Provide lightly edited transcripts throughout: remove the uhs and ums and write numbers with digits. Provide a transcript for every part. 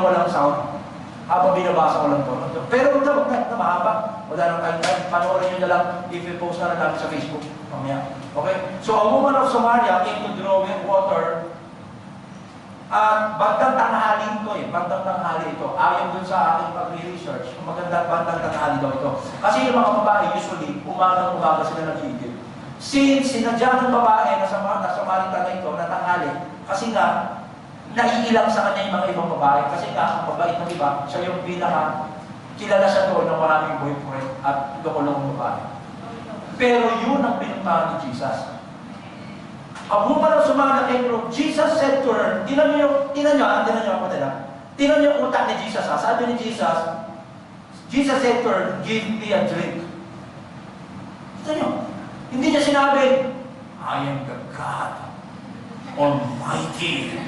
walang sound. Habang binabasa ko lang to. Pero huwag na mahaba. Wala nang time. Panoorin nyo na lang if i-post na natin sa Facebook. Mamaya. Okay? So, a woman of Samaria came to draw water. At bandang tanghali ito bandang tanghali ito. Ayon dun sa aking pag-research, magandang bandang tanghali daw ito. Kasi yung mga babae, usually, umaga sila nag-iigib. Since sinadya ng babae na Samaritan na ito, na tanghali, kasi nga, naiilang sa kanya yung mga ibang babae. Kasi nga, ang babait ng iba, siya yung pinaka, kilala siya doon ng maraming boyfriend at lukulong babae. Pero yun ang pinuntahan ni Jesus. A woman of Samaria came to Jesus said to her, tinan niyo ako nila. Tinan niyo utak ni Jesus. Sabi ni Jesus said to her, give me a drink. Tinan niyo, hindi niya sinabi, I am the God Almighty.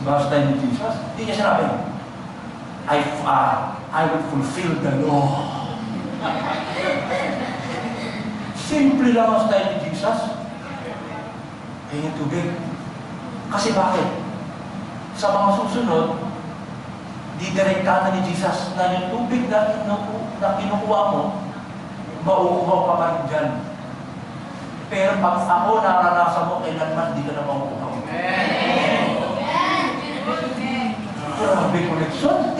Basta ni Jesus, hindi niya sinabi, I will fulfill the law. Simple lang ang style ni Jesus. Hingin tubig. Kasi bakit? Sa mga susunod, didirektana ni Jesus na yung tubig na kinukuha mo, mauuhaw ka pa rin dyan. Pero pag ako naranasan mo, kailanman di ka na mauuhaw. Grabe koneksyon.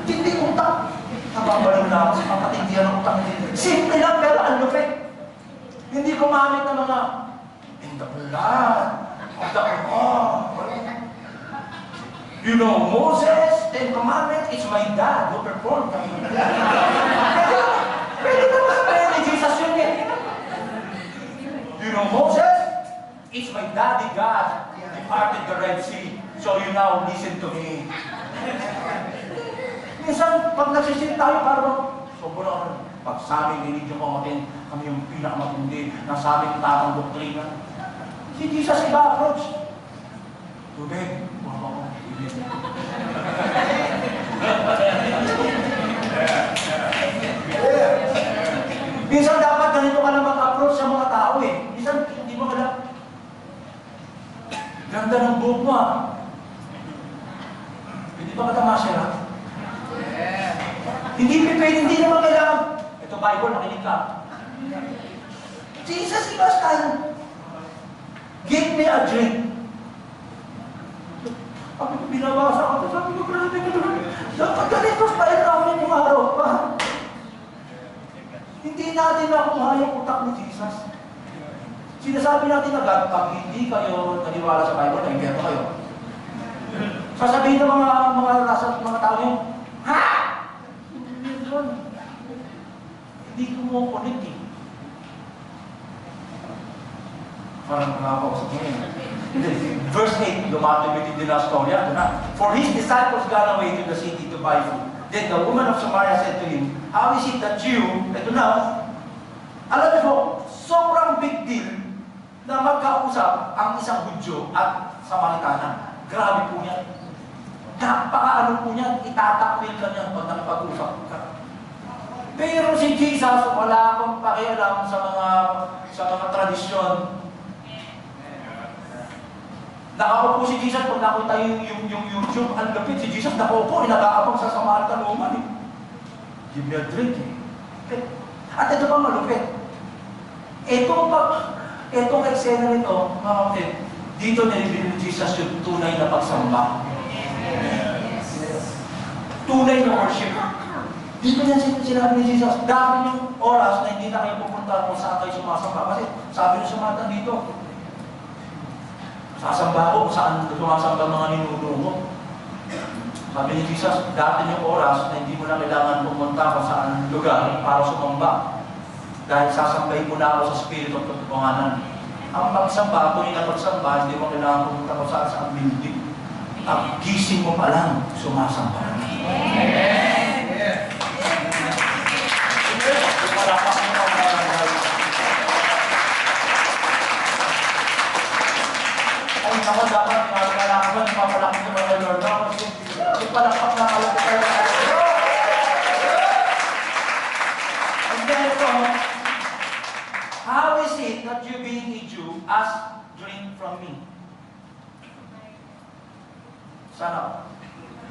Tindi utak. Nababalo na ako sa pagkatindihan ng utak. Simple lang pero ang lupit. Hindi gumamit ng mga in the blood of the Lord. You know, Moses, 10 Commandments, it's my dad who performed them. Pwede naman sabihin ni Jesus yun eh. You know, Moses, it's my daddy God who departed the Red Sea. So you now listen to me. Minsan, pag nagsisit tayo, parang sobrang pag sa aming religion commitment, kami yung pinakamatindi, nasa aming tamang doktrina. Si Jesus iba approach. Tubig, wow, tubig. Minsan dapat ganito ka lang mag-approach sa mga tao eh. Minsan hindi mo alam. Ganda ng buhok mo ah. Hindi ba katamasya lang? Hindi naman kailangan. Ito Bible, nakinig ka. Jesus, iba style. Give me a drink. Sabi ko, binabasa ko. Sabi ko, grabe ka doon. Dapat ganito style namin yung araw pa. Hindi natin nakuha yung utak ni Jesus. Sinasabi natin agad, pag hindi kayo naniwala sa Bible, na-invento kayo. Sasabihin ng mga tao yun, ha? Hindi kumukulit eh. Parang nakakausap mo yun. Verse 8, lumatibitid din ang storya. For his disciples gone away to the city to buy food. Then the woman of Samaria said to him, how is it that you, ito na, alam mo, sobrang big deal na magkausap ang isang Hudyo at Samaritana. Grabe po yan. Napaka-ano po yan, itatakwil ka niyan pag nakipag-usap ka. Pero si Jesus, wala akong pakialam sa mga tradisyon. Nakaupo si Jesus, pag nakita yung YouTube, ang lapit si Jesus, nakaupo, nag-aabang sa Samaritan woman eh. Give me a drink eh. At ito pa malupit. Itong eksena nito, mga kapatid, dito nilibin ni Jesus yung tunay na pagsamba. Tunay na worship. Dito niya sinabi ni Jesus, dami yung oras na hindi na kayo pupunta kung saan kayo sumasamba. Kasi sabi ng Samaritan dito, sasamba ko kung saan sumasamba mga ninuno mo. Sabi ni Jesus, dati yung oras na hindi mo na kailangan pumunta kung saan lugar para sumamba. Dahil sasambahin mo na ako sa Espiritu at katotohanan. Ang pagsamba, tuwing na pagsamba, hindi mo kailangan pumunta kung saan building. Ang gising mo pa lang, sumasamba na. Ay, naku, dapat pinapalakpan, papalakpan ko na Lord. Kasi palakpak na kalakpan tayo na and then ito, how is it that you being a Jew ask drink from me? Sana.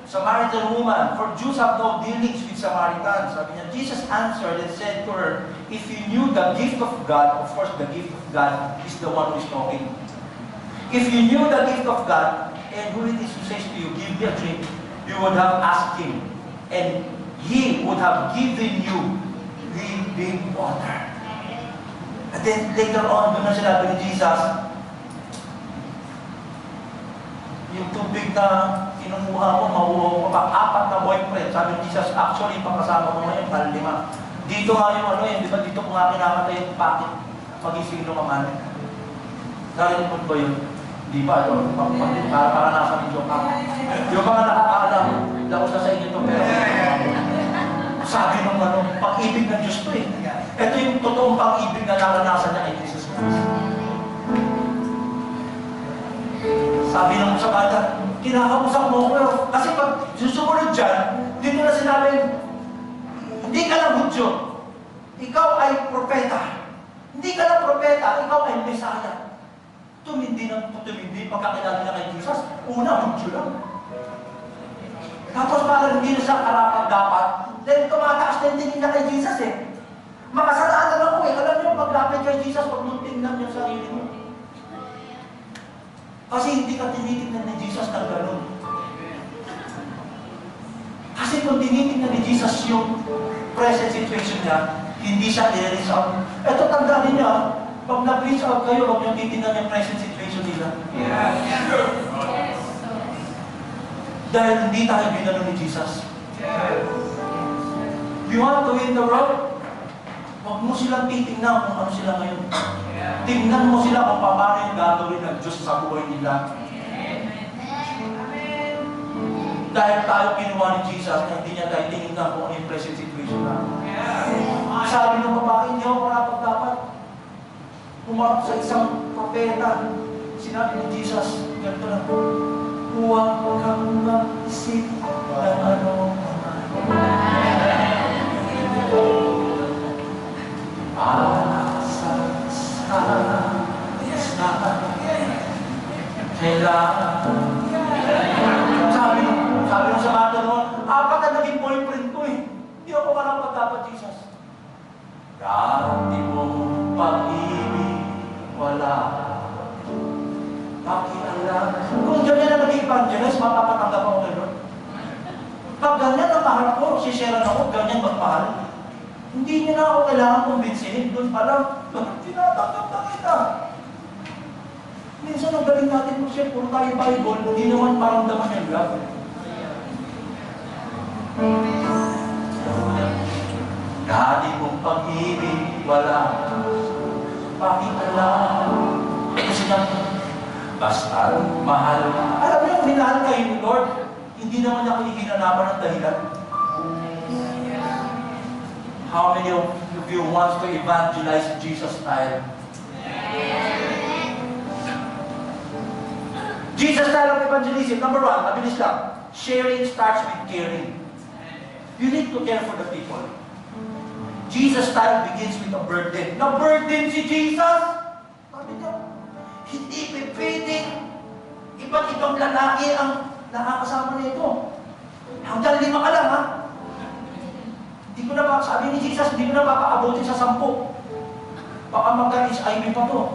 Samaritan woman, for Jews have no dealings with Samaritans. Sabi niya, Jesus answered and said to her, if you knew the gift of God, of course the gift of God is the one who is talking. If you knew the gift of God, and who it is who says to you, give me a drink, you would have asked him, and he would have given you living water. And then later on, doon na sinabi ni Jesus, yung tubig na kinukuha mo, mahuhaw mo pa, 4 na boyfriend. Sabi ni Jesus, actually, pagkasama mo ngayon, 5. Dito nga yung ano yun, di ba dito ko nga kinamatay yung pakit, magising nung kamali. Narinig mo ba yun? Di ba? Ito, para nasa video ka. Yung mga nakakaalam, laos na sa inyo ito, pero sabi nung ano, pag-ibig ng Diyos to eh. Ito yung totoong pag-ibig na naranasan niya kay Jesus Christ. Sabi nung sa bata, kinakausap mo ko, kasi pag susunod dyan, dito na sinabi, hindi ka lang Hudyo, ikaw ay propeta. Hindi ka lang propeta, ikaw ay Mesaya. Tumindi pagkakilala niya kay Jesus, una Hudyo lang. Tapos parang hindi na siya karapat-dapat, then tumataas na yung tingin niya kay Jesus eh. Makasalanan ako eh. Alam niyo, paglapit kay Jesus, pag mong tingnan niya sarili mo. Kasi hindi ka tinitingnan ni Jesus na gano'n. Kasi kung tinitingnan ni Jesus yung present situation niya, hindi siya i-reach out. Ito, tandaan niya, pag nag-reach out kayo, huwag niyong titingnan yung present situation nila. Dahil hindi tayo binano ni Jesus. You want to win the world? Huwag mo silang titingnan kung ano sila ngayon. Tingnan mo sila kung paano yung gagawin ng Diyos sa buhay nila. Dahil tayo kinuha ni Jesus na hindi niya tayo tinignan kung ano yung present situation na. Sabi ng babae, hindi ako dapat humarap sa isang propeta. Sinabi ni Jesus, ganito lang, huwag kang mag-isip ng ano. Sabi nung sa mata mo, 4 na naging boyfriend ko eh. Hindi ako karapat dapat, Jesus. Dati mo pag-ibig, wala pakialam. Kung ganyan na naging evangelist, mapapatanggap ako kay Lord. Pag ganyan ang mahal ko, sisharean ako, ganyan magmahal. Hindi niya na ako kailangan kumbinsihin. Doon pa lang, tinatanggap na kita. Minsan ang galing natin po siya, puro tayo Bible, hindi naman paramdaman yung love. Dati mong pag-ibig, wala pakialam. Kasi nga, basta mahal. Alam mo yung minahal kayo ni Lord, hindi naman niya kinikinanapan ng dahilan. How many of you want to evangelize Jesus style? Jesus style of evangelism, number 1, mabilis lang. Sharing starts with caring. You need to care for the people. Jesus style begins with a burden. Na-burden si Jesus! Sabi niya, hindi pipiting iba't ibang lalaki ang nakakasama nito. Hanggang 5 ka lang, ha? Hindi ko na sabi ni Jesus, hindi ko na papaabutin sa 10. Baka magka-HIV pa to.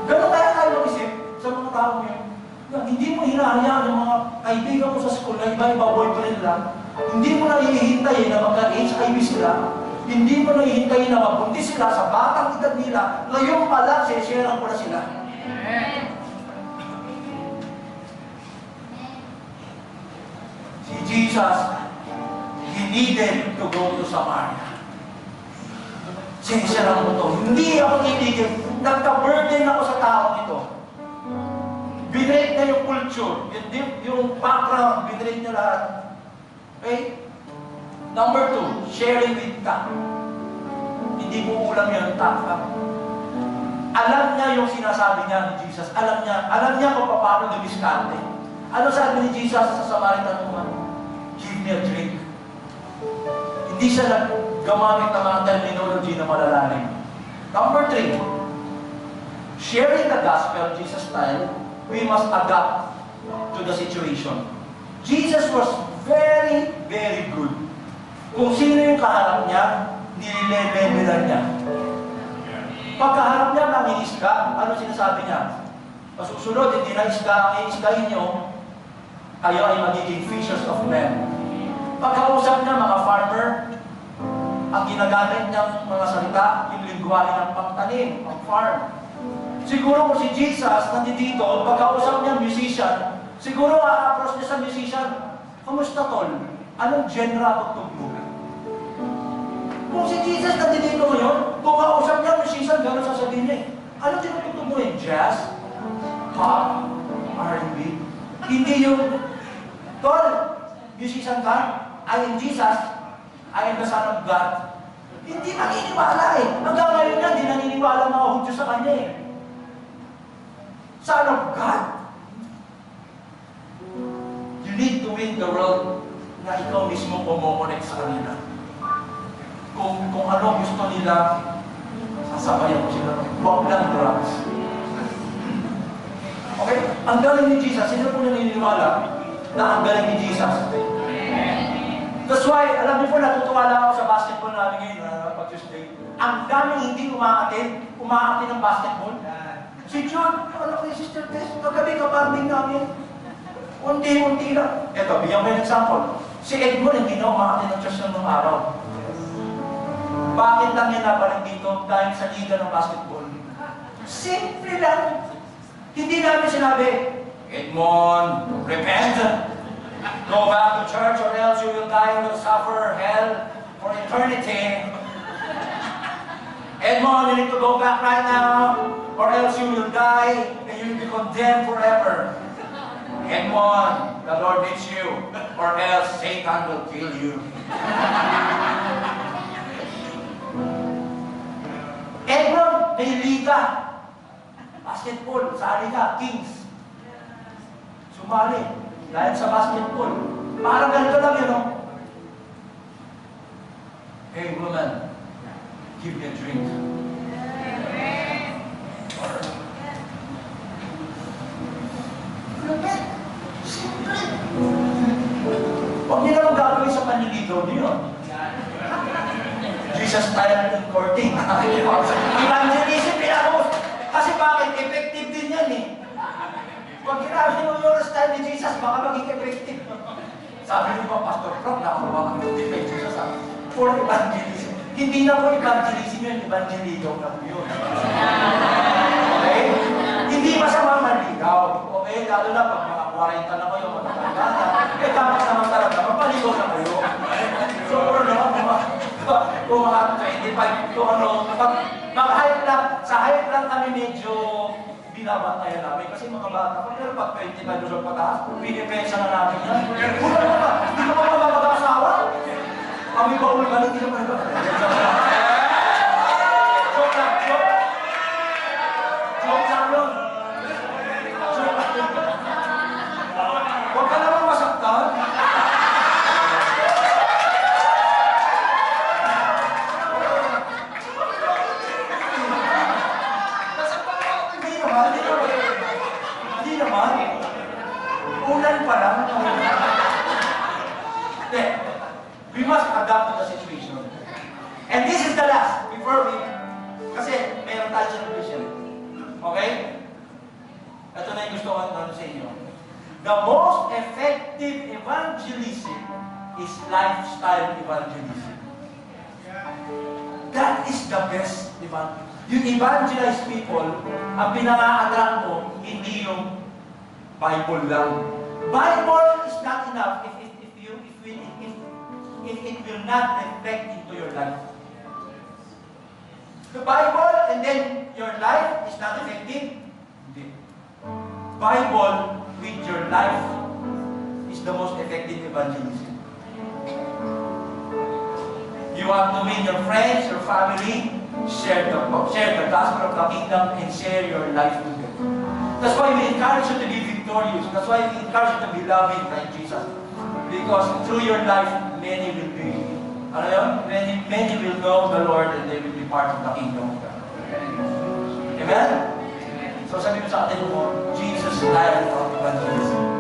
Ganun kaya tayo mag-isip sa mga tao ngayon. Hindi mo hinahayaan yung mga kaibigan mo sa school na iba-iba boyfriend lang. Hindi mo na hihintayin na magka-HIV sila. Hindi mo na hihintayin na mabuntis sila sa batang edad nila. Ngayon pala, share-sharean ko na sila. Si Jesus, he needed to go to Samaria. Share-sharean mo to. Hindi ako titigil. Nagka-burden ako sa taong ito. Binrate na yung culture, yung background, binrate niya lahat. Okay? Number 2, sharing with God. Hindi mo ulam yan, taka. Alam niya yung sinasabi niya ni Jesus. Alam niya kung paano dumiskarte. Ano sabi ni Jesus sa Samaritan woman? Give me a drink. Hindi siya gamamit ng mga terminology na malalalim. Number 3, sharing the gospel, Jesus style, we must adapt to the situation. Jesus was very, very good. Kung sino yung kaharap niya, nililelevelan niya. Pagkaharap niya, nanginis ka, ano sinasabi niya? Pasusunod, hindi na isda ang iisdahin niyo, kayo ay magiging fishers of men. Pagkausap niya, mga farmer, ang ginagamit niyang mga salita, yung lingwahe ng pangtanim, ang farm. Siguro kung si Jesus nandito, pagkausap niya musician, siguro a-approach niya sa musician, kamusta tol? Anong genre tugtog mo? Kung si Jesus nandito ngayon, kung kausap niya musician, gano'n sasabihin niya ano tinutugtog mo yun? Jazz? Pop? R&B? Hindi yung, tol, musician ka? I am Jesus, I am the Son of God. Hindi naniniwala eh. Hanggang ngayon nga, hindi naniniwala ang mga Hudyo sa kanya eh. Son of God. You need to win the world na ikaw mismo kumokonek sa kanila. Kung ano gusto nila, sasabayan ko sila. Huwag lang drugs. Okay? Ang galing ni Jesus, sino po naniniwala na ang galing ni Jesus? That's why, alam niyo po, natutuwa lang ako sa basketball namin ngayon, pag-Tuesday. Ang daming hindi umaatin ng basketball. Si John, ano kay Sister Tess, kagabi kabanding namin. Unti-unti lang. Eto, bigyan ko yung example. Si Edmond, hindi na umaatin ng church ng araw. Bakit lang yan napalang dito? Dahil sa liga ng basketball. Simple lang. Hindi namin sinabi, Edmond, repent. Go back to church or else you will die and will suffer hell for eternity. Edmond, you need to go back right now or else you will die and you will be condemned forever. Edmond, the Lord needs you or else Satan will kill you. Edmond, may liga. Basketball, sali ka, Kings. Sumali. Dahil sa basketball. Parang ganito lang yun, no? Hey, woman, give me a drink. Simple. Huwag niyo naman gagawin sa panliligaw niyo. Jesus style ng courting. Evangelism, pinakos. Kasi bakit? Effective din yan eh. Pag ginamit mo yung style ni Jesus, baka maging effective. Sabi niyo ba, Pastor Frank, nakakuha kang kay Jesus for evangelism. Hindi na po evangelism yun, evangelism na po yun. Okay? Hindi masama manligaw. Okay? Lalo na pag mga 40 na kayo, matatanda na. Dapat naman talaga, magpaligaw na kayo. So, kung mga 25, kung ano, mag-hype lang, sa hype lang kami medyo binabantayan namin. Kasi mga bata, pero pag 25 doon pataas, pinipensa na namin yan. Wala na ba? Hindi ka pa mag-asawa? Kami ba ulit ba? Hindi naman ba? Joke lang, joke. Joke lang yun. Joke lang yun. Huwag ka naman masaktan. Hindi naman. Ulan pa lang. We must adapt to the situation. And this is the last, before we, kasi mayroon tayo sa vision. Okay? Ito na yung gusto ko sa inyo. The most effective evangelism is lifestyle evangelism. That is the best evangelism. You evangelize people, ang pinaka-attract mo, hindi yung Bible lang. Bible is not enough if it will not reflect into your life. The Bible and then your life is not effective? Hindi. Bible with your life is the most effective evangelism. You want to win your friends, your family, share the gospel of the kingdom and share your life with them. That's why we encourage you to be victorious. That's why we encourage you to be loving like Jesus. Because through your life, many will be, ano yun? Many will know the Lord and they will be part of the kingdom of God. Amen? So sabi ko sa atin mo, Jesus style of evangelism.